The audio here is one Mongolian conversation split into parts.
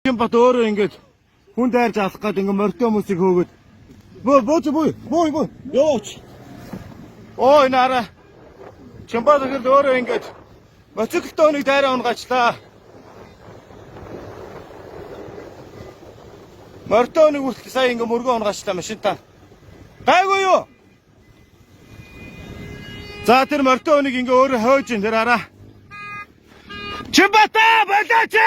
Бат өөрөө ингэж хүн дайрж алах гээд ингэ морьтой хүмүүсийг хөөгöd. Буу. Йооч. Ой нара. Чимбат ихэл өөрөө ингэж моциклтой хүнийг дайраа унгачлаа. Морьтой хүнийг хүртэл сая ингэ мөргөө унгачлаа машинтаа. Гайгүй юу? За тэр морьтой хүнийг ингэ өөрөө хойж ин тэр хараа. Чимбата болооч!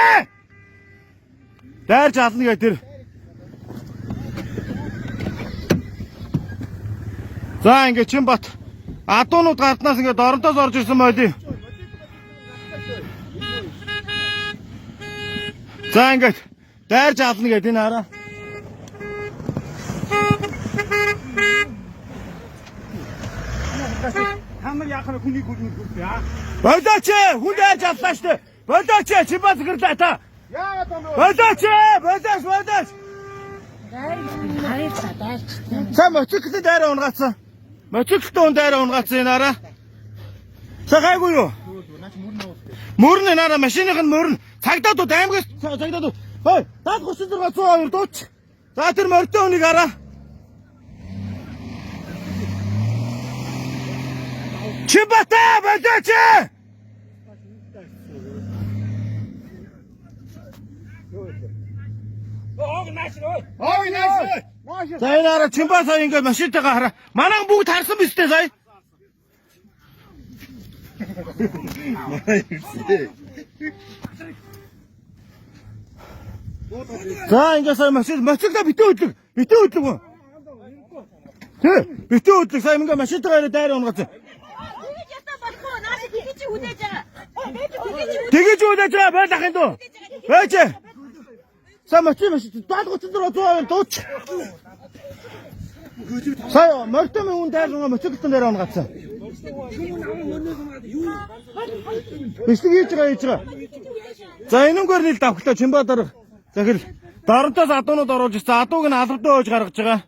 Дайрж ална гэ тэр. За ингэ Чимбат адуунууд гарднаас ингэ доронтоос орж ирсэн байли. За ингэ дайрж ална гэд энэ хараа. Хамар яхаа хүний гүрний хүртээ аа. Болооч! Хүн дайрж аллаа штэ. Болооч! Чимбат гэрлээ та. Яагаад юм бэ? Болооч! Сам моциклын дайраа унгаацсан. Моциклын он дайраа унгаацсан энэ хараа. Са гайгүй юу? Мөрн энэ хараа машиных нь мөрн. Цагдаад аймагаас цагдаад. Хой, 76,200 дууч. За тэр морьтой хүнийг хараа. Чимбата болооч! Ой нааш. За энэ хараа Чимбат сая ингээд машинтайгаа хараа. Манайх бүгд харсан биз дээ сая. За ингээд сая моциклоо битүү хөдлөг. Тий, битүү хөдлөг сая ингээд машинтайгаа дайраа унгаацсан. Тэгэж үдэж байгаа байх юм дөө. Байж. Са моци 73,200 дууч. Сая морьтой хүн дайргаа моциклын дээр унгаацсан. Бичлэг хийж байгаа. За энэнгээр нийл давхлаа Чимбат дарга. За хэр доронтоос адуунууд оруулж ирсэн. Адууг нь албадаа хөөж гаргаж байгаа.